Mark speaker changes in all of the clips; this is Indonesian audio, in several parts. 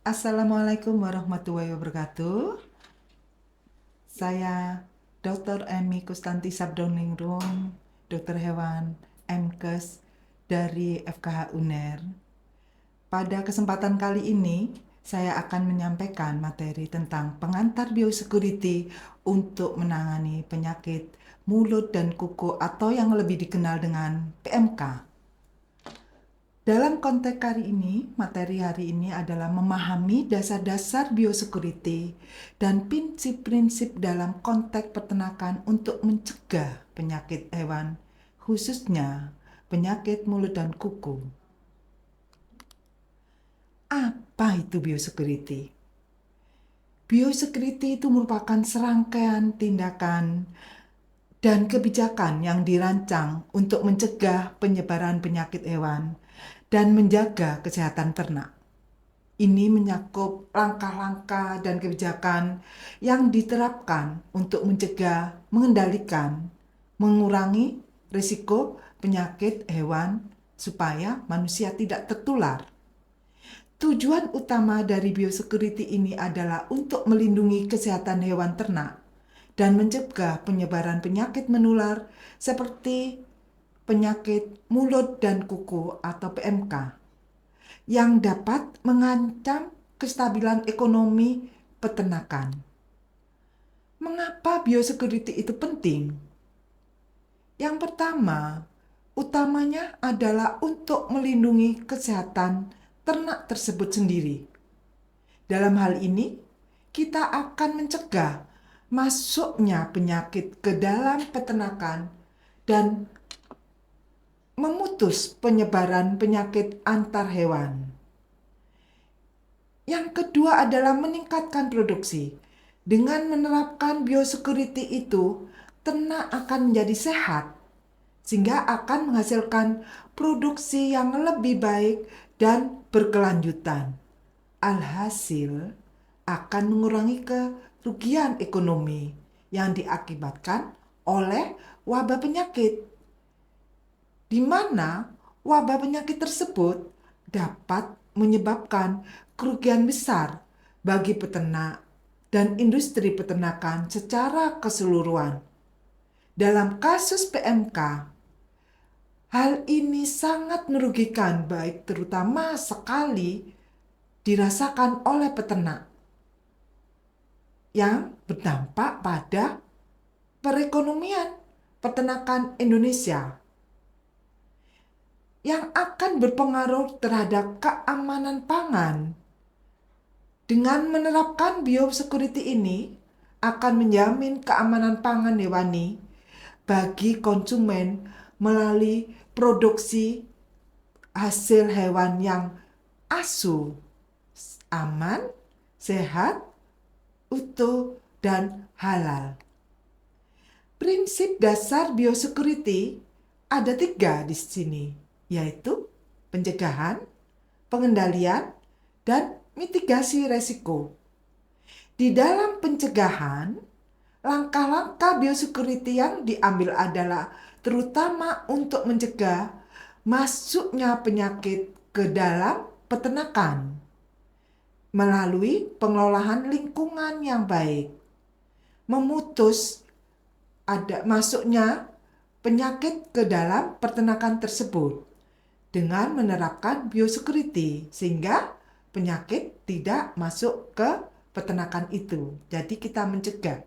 Speaker 1: Assalamualaikum warahmatullahi wabarakatuh. Saya Dr. Emi Kustanti Sabdoningrum, dokter hewan MKes dari FKH UNER. Pada kesempatan kali ini, saya akan menyampaikan materi tentang pengantar biosecurity untuk menangani penyakit mulut dan kuku atau yang lebih dikenal dengan PMK. Dalam konteks materi hari ini adalah memahami dasar-dasar biosecurity dan prinsip-prinsip dalam konteks peternakan untuk mencegah penyakit hewan, khususnya penyakit mulut dan kuku. Apa itu biosecurity? Biosecurity itu merupakan serangkaian tindakan dan kebijakan yang dirancang untuk mencegah penyebaran penyakit hewan dan menjaga kesehatan ternak. Ini menyakup langkah-langkah dan kebijakan yang diterapkan untuk mencegah, mengendalikan, mengurangi risiko penyakit hewan supaya manusia tidak tertular. Tujuan utama dari biosecurity ini adalah untuk melindungi kesehatan hewan ternak dan mencegah penyebaran penyakit menular seperti penyakit mulut dan kuku atau PMK yang dapat mengancam kestabilan ekonomi peternakan. Mengapa biosecurity itu penting? Yang pertama, utamanya adalah untuk melindungi kesehatan ternak tersebut sendiri. Dalam hal ini, kita akan mencegah masuknya penyakit ke dalam peternakan dan memutus penyebaran penyakit antar hewan. Yang kedua adalah meningkatkan produksi. Dengan menerapkan biosecurity itu, ternak akan menjadi sehat, sehingga akan menghasilkan produksi yang lebih baik dan berkelanjutan. Alhasil, akan mengurangi kerugian ekonomi yang diakibatkan oleh wabah penyakit, di mana wabah penyakit tersebut dapat menyebabkan kerugian besar bagi peternak dan industri peternakan secara keseluruhan. Dalam kasus PMK, hal ini sangat merugikan, baik terutama sekali dirasakan oleh peternak yang berdampak pada perekonomian peternakan Indonesia, yang akan berpengaruh terhadap keamanan pangan. Dengan menerapkan biosecurity ini akan menjamin keamanan pangan hewani bagi konsumen melalui produksi hasil hewan yang asu, aman, sehat, utuh, dan halal. Prinsip dasar biosecurity ada 3 di sini, yaitu pencegahan, pengendalian, dan mitigasi resiko. Di dalam pencegahan, langkah-langkah biosecurity yang diambil adalah terutama untuk mencegah masuknya penyakit ke dalam peternakan melalui pengelolaan lingkungan yang baik, memutus masuknya penyakit ke dalam peternakan tersebut dengan menerapkan biosecurity, sehingga penyakit tidak masuk ke peternakan itu. Jadi kita mencegah.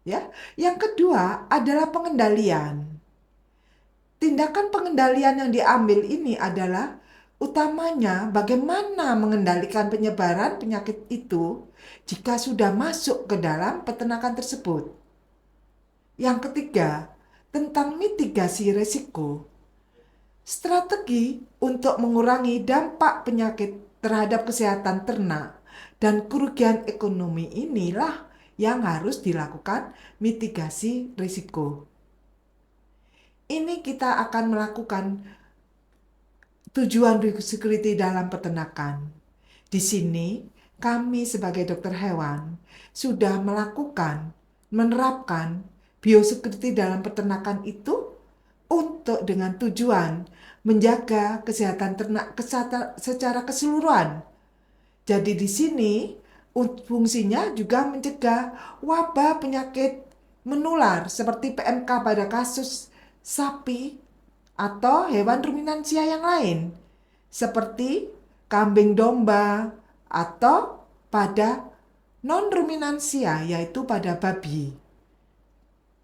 Speaker 1: Ya. Yang kedua adalah pengendalian. Tindakan pengendalian yang diambil ini adalah utamanya bagaimana mengendalikan penyebaran penyakit itu jika sudah masuk ke dalam peternakan tersebut. Yang ketiga, tentang mitigasi risiko. Strategi untuk mengurangi dampak penyakit terhadap kesehatan ternak dan kerugian ekonomi inilah yang harus dilakukan mitigasi risiko. Ini kita akan melakukan tujuan biosecurity dalam peternakan. Di sini, kami sebagai dokter hewan sudah menerapkan biosecurity dalam peternakan itu untuk dengan tujuan menjaga kesehatan ternak secara keseluruhan. Jadi di sini fungsinya juga mencegah wabah penyakit menular seperti PMK pada kasus sapi atau hewan ruminansia yang lain seperti kambing domba atau pada non-ruminansia yaitu pada babi.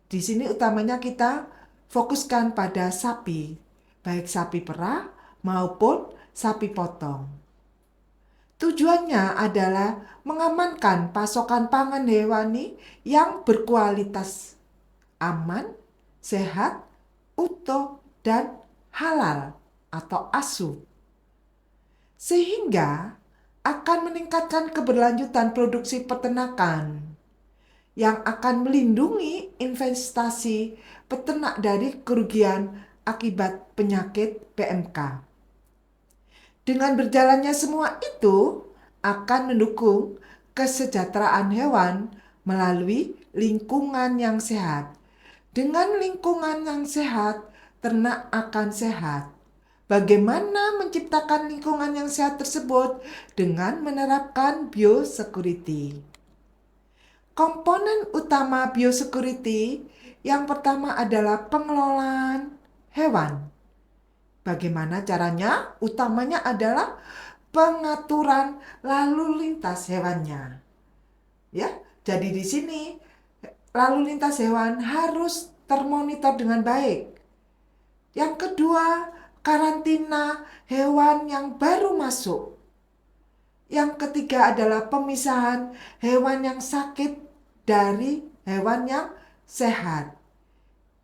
Speaker 1: Di sini utamanya kita fokuskan pada sapi, baik sapi perah maupun sapi potong. Tujuannya adalah mengamankan pasokan pangan hewani yang berkualitas, aman, sehat, utuh, dan halal atau ASU. Sehingga akan meningkatkan keberlanjutan produksi peternakan yang akan melindungi investasi peternak dari kerugian akibat penyakit PMK. Dengan berjalannya semua itu akan mendukung kesejahteraan hewan melalui lingkungan yang sehat. Dengan lingkungan yang sehat, ternak akan sehat. Bagaimana menciptakan lingkungan yang sehat tersebut? Dengan menerapkan biosecurity. Komponen utama biosecurity yang pertama adalah pengelolaan hewan. Bagaimana caranya? Utamanya adalah pengaturan lalu lintas hewannya. Ya, jadi di sini lalu lintas hewan harus termonitor dengan baik. Yang kedua, karantina hewan yang baru masuk. Yang ketiga adalah pemisahan hewan yang sakit dari hewan yang sehat.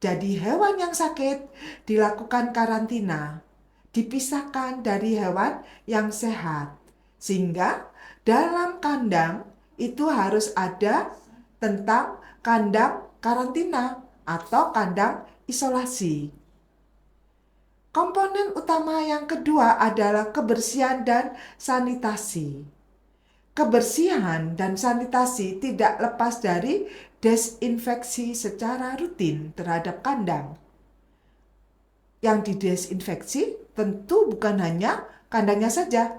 Speaker 1: Jadi hewan yang sakit dilakukan karantina, dipisahkan dari hewan yang sehat. Sehingga dalam kandang itu harus ada tentang kandang karantina atau kandang isolasi. Komponen utama yang kedua adalah kebersihan dan sanitasi. Kebersihan dan sanitasi tidak lepas dari desinfeksi secara rutin terhadap kandang. Yang didesinfeksi tentu bukan hanya kandangnya saja,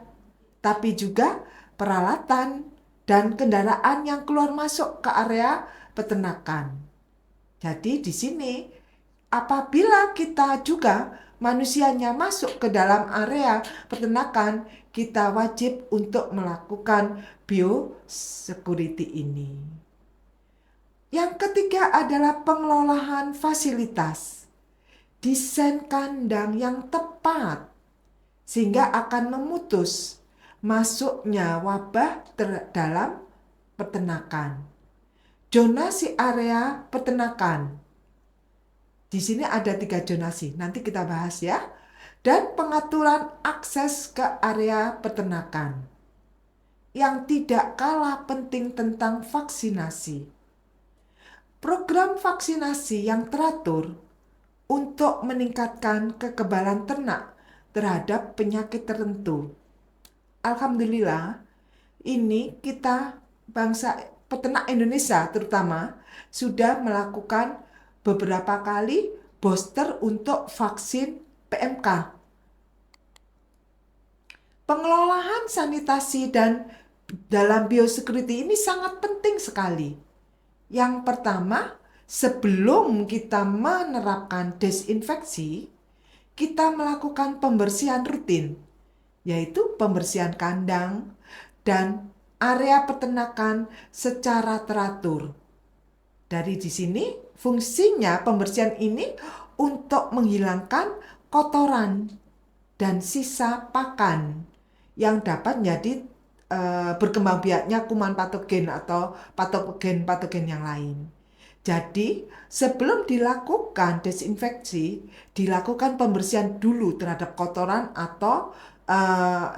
Speaker 1: tapi juga peralatan dan kendaraan yang keluar masuk ke area peternakan. Jadi di sini apabila kita juga manusianya masuk ke dalam area peternakan, kita wajib untuk melakukan biosecurity ini. Yang ketiga adalah pengelolaan fasilitas. Desain kandang yang tepat sehingga akan memutus masuknya wabah dalam peternakan. Zonasi area peternakan. Di sini ada 3 zonasi, nanti kita bahas ya. Dan pengaturan akses ke area peternakan. Yang tidak kalah penting tentang vaksinasi. Program vaksinasi yang teratur untuk meningkatkan kekebalan ternak terhadap penyakit tertentu. Alhamdulillah, ini kita bangsa peternak Indonesia terutama sudah melakukan beberapa kali booster untuk vaksin PMK. Pengelolaan sanitasi dan dalam biosecurity ini sangat penting sekali. Yang pertama, sebelum kita menerapkan desinfeksi, kita melakukan pembersihan rutin, yaitu pembersihan kandang dan area peternakan secara teratur. Dari di sini, fungsinya pembersihan ini untuk menghilangkan kotoran dan sisa pakan yang dapat menjadi berkembang biaknya kuman patogen atau patogen-patogen yang lain. Jadi, sebelum dilakukan desinfeksi, dilakukan pembersihan dulu terhadap kotoran atau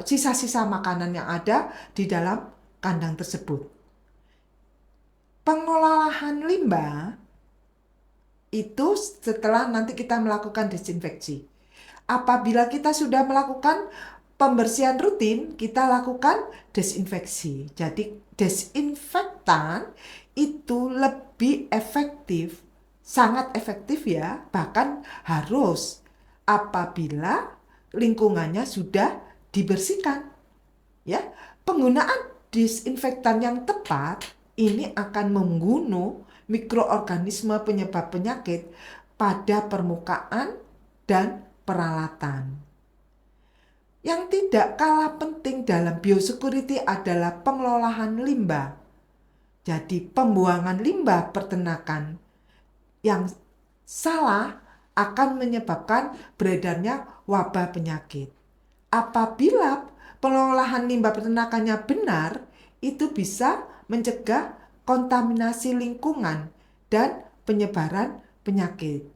Speaker 1: sisa-sisa makanan yang ada di dalam kandang tersebut. Pengolahan limbah itu setelah nanti kita melakukan desinfeksi. Apabila kita sudah melakukan pembersihan rutin, kita lakukan desinfeksi. Jadi desinfektan itu lebih efektif, sangat efektif ya, bahkan harus apabila lingkungannya sudah dibersihkan. Ya, penggunaan disinfektan yang tepat ini akan membunuh mikroorganisme penyebab penyakit pada permukaan dan peralatan. Yang tidak kalah penting dalam biosecurity adalah pengelolaan limbah. Jadi pembuangan limbah peternakan yang salah akan menyebabkan beredarnya wabah penyakit. Apabila pengelolaan limbah peternakannya benar, itu bisa mencegah kontaminasi lingkungan dan penyebaran penyakit.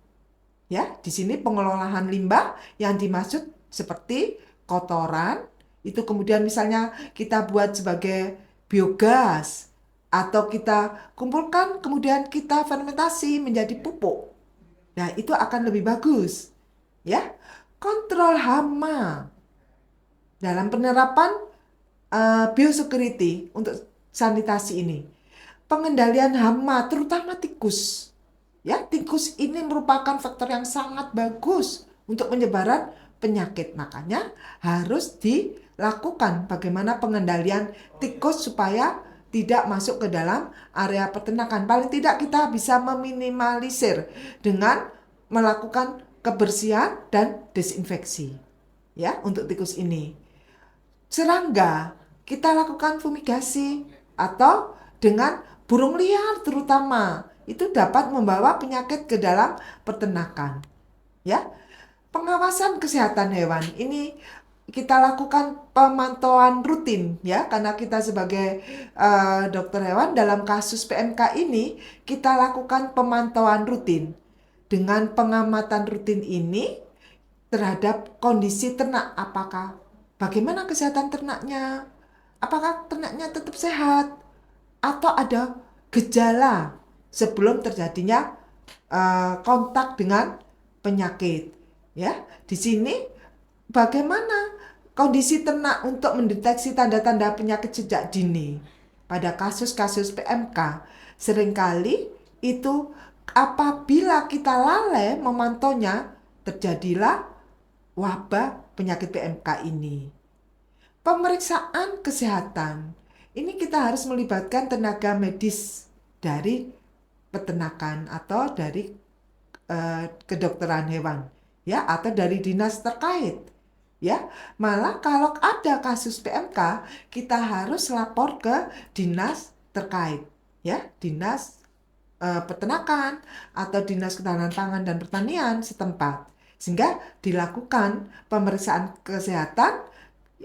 Speaker 1: Ya, di sini pengelolaan limbah yang dimaksud seperti kotoran, itu kemudian misalnya kita buat sebagai biogas atau kita kumpulkan kemudian kita fermentasi menjadi pupuk. Nah, itu akan lebih bagus. Ya, kontrol hama dalam penerapan biosecurity untuk sanitasi ini. Pengendalian hama terutama tikus. Ya, tikus ini merupakan faktor yang sangat bagus untuk penyebaran penyakit. Makanya harus dilakukan bagaimana pengendalian tikus supaya tidak masuk ke dalam area peternakan. Paling tidak kita bisa meminimalisir dengan melakukan kebersihan dan desinfeksi. Ya, untuk tikus ini. Serangga, kita lakukan fumigasi atau dengan burung liar terutama. Itu dapat membawa penyakit ke dalam peternakan. Ya, pengawasan kesehatan hewan ini kita lakukan pemantauan rutin ya, karena kita sebagai dokter hewan dalam kasus PMK ini kita lakukan pemantauan rutin. Dengan pengamatan rutin ini terhadap kondisi ternak, bagaimana kesehatan ternaknya, apakah ternaknya tetap sehat atau ada gejala sebelum terjadinya kontak dengan penyakit. Ya, di sini bagaimana kondisi ternak untuk mendeteksi tanda-tanda penyakit sejak dini. Pada kasus-kasus PMK, seringkali itu apabila kita lalai memantaunya, terjadilah wabah penyakit PMK ini. Pemeriksaan kesehatan. Ini kita harus melibatkan tenaga medis dari peternakan atau dari kedokteran hewan, ya, atau dari dinas terkait. Ya, malah kalau ada kasus PMK, kita harus lapor ke dinas terkait, ya, dinas peternakan atau dinas ketahanan pangan dan pertanian setempat, sehingga dilakukan pemeriksaan kesehatan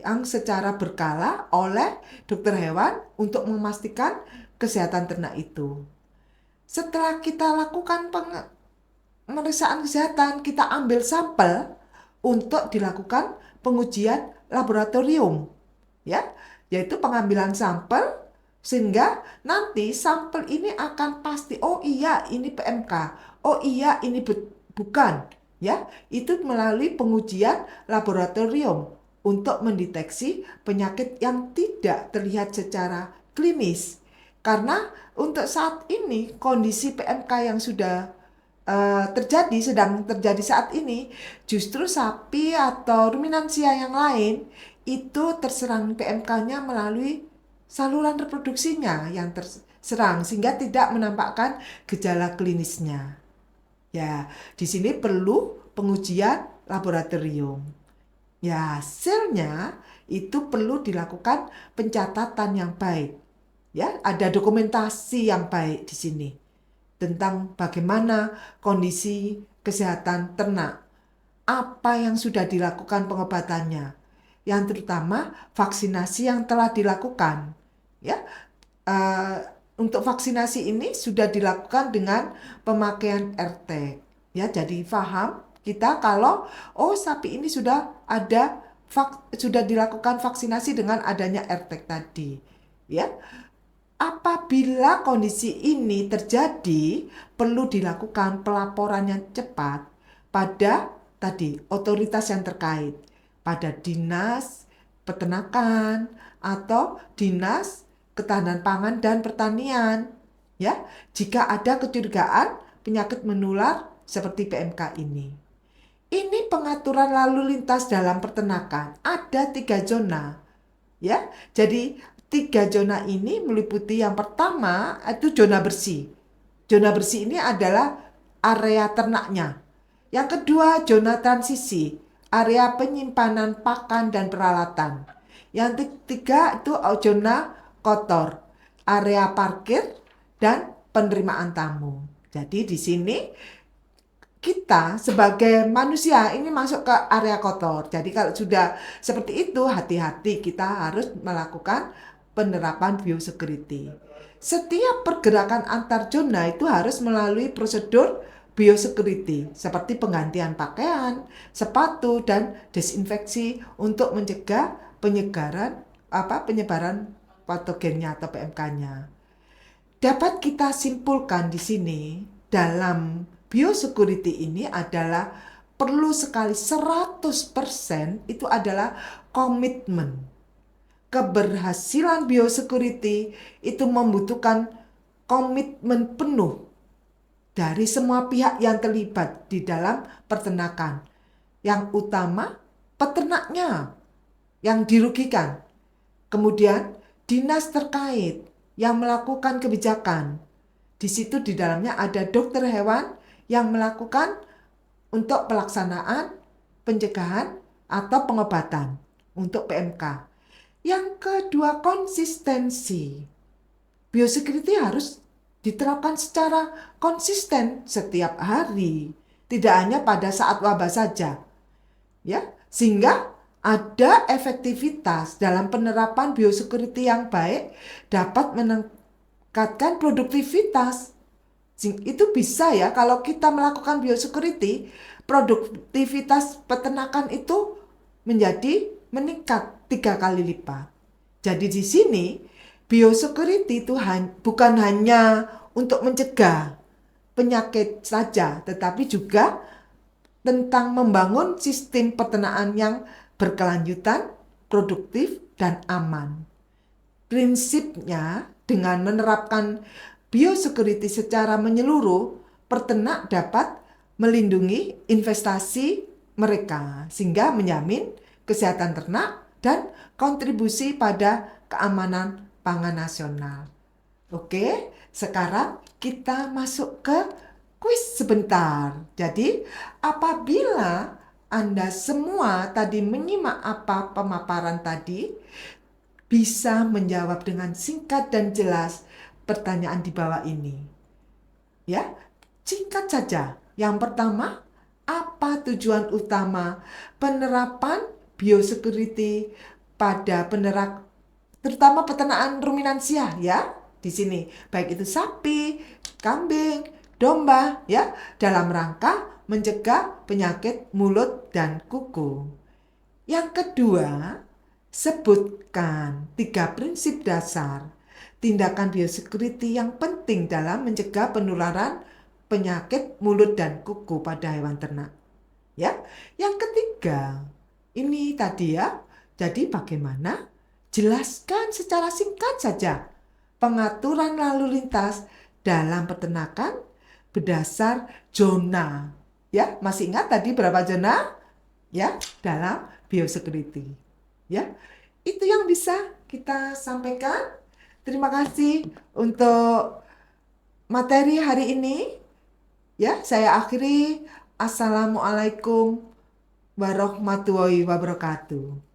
Speaker 1: yang secara berkala oleh dokter hewan untuk memastikan kesehatan ternak itu. Setelah kita lakukan pemeriksaan kesehatan, kita ambil sampel untuk dilakukan pengujian laboratorium, ya, yaitu pengambilan sampel sehingga nanti sampel ini akan pasti, oh iya ini PMK, oh iya ini bukan, ya, itu melalui pengujian laboratorium untuk mendeteksi penyakit yang tidak terlihat secara klinis. Karena untuk saat ini kondisi PMK yang sudah sedang terjadi saat ini, justru sapi atau ruminansia yang lain itu terserang PMK-nya melalui saluran reproduksinya yang terserang sehingga tidak menampakkan gejala klinisnya. Ya, di sini perlu pengujian laboratorium. Ya, hasilnya itu perlu dilakukan pencatatan yang baik. Ya, ada dokumentasi yang baik di sini tentang bagaimana kondisi kesehatan ternak, apa yang sudah dilakukan pengobatannya, yang terutama vaksinasi yang telah dilakukan. Ya, untuk vaksinasi ini sudah dilakukan dengan pemakaian RT. Ya, jadi paham kita kalau sapi ini sudah dilakukan vaksinasi dengan adanya RT tadi. Ya. Apabila kondisi ini terjadi, perlu dilakukan pelaporan yang cepat pada tadi otoritas yang terkait, pada dinas peternakan atau dinas ketahanan pangan dan pertanian. Ya, jika ada kecurigaan penyakit menular seperti PMK ini. Ini pengaturan lalu lintas dalam peternakan. Ada 3 zona. Ya, jadi 3 zona ini meliputi yang pertama itu zona bersih. Zona bersih ini adalah area ternaknya. Yang kedua, zona transisi, area penyimpanan pakan dan peralatan. Yang ketiga itu zona kotor, area parkir dan penerimaan tamu. Jadi di sini kita sebagai manusia ini masuk ke area kotor. Jadi kalau sudah seperti itu, hati-hati, kita harus melakukan penerapan biosecurity. Setiap pergerakan antar zona itu harus melalui prosedur biosecurity seperti penggantian pakaian, sepatu dan desinfeksi untuk mencegah penyebaran patogennya atau PMK-nya. Dapat kita simpulkan di sini dalam biosecurity ini adalah perlu sekali 100% itu adalah komitmen. Keberhasilan biosecurity itu membutuhkan komitmen penuh dari semua pihak yang terlibat di dalam peternakan. Yang utama peternaknya yang dirugikan. Kemudian dinas terkait yang melakukan kebijakan. Di situ di dalamnya ada dokter hewan yang melakukan untuk pelaksanaan pencegahan atau pengobatan untuk PMK. Yang kedua, konsistensi. Biosecurity harus diterapkan secara konsisten setiap hari, tidak hanya pada saat wabah saja. Ya, sehingga ada efektivitas dalam penerapan biosecurity yang baik dapat meningkatkan produktivitas. Itu bisa ya kalau kita melakukan biosecurity, produktivitas peternakan itu menjadi meningkat 3 kali lipat. Jadi di sini biosecurity itu bukan hanya untuk mencegah penyakit saja, tetapi juga tentang membangun sistem peternakan yang berkelanjutan, produktif, dan aman. Prinsipnya, dengan menerapkan biosecurity secara menyeluruh, peternak dapat melindungi investasi mereka sehingga menjamin kesehatan ternak dan kontribusi pada keamanan pangan nasional. Oke, sekarang kita masuk ke kuis sebentar. Jadi, apabila Anda semua tadi menyimak apa pemaparan tadi, bisa menjawab dengan singkat dan jelas pertanyaan di bawah ini. Ya, singkat saja. Yang pertama, apa tujuan utama penerapan biosecurity pada terutama peternakan ruminansia ya? Di sini, baik itu sapi, kambing, domba ya, dalam rangka mencegah penyakit mulut dan kuku. Yang kedua, sebutkan 3 prinsip dasar tindakan biosecurity yang penting dalam mencegah penularan penyakit mulut dan kuku pada hewan ternak. Ya. Yang ketiga, ini tadi ya. Jadi bagaimana? Jelaskan secara singkat saja pengaturan lalu lintas dalam peternakan berdasar zona. Ya, masih ingat tadi berapa zona? Ya, dalam biosecurity. Ya, itu yang bisa kita sampaikan. Terima kasih untuk materi hari ini. Ya, saya akhiri. Assalamualaikum warahmatullahi wabarakatuh.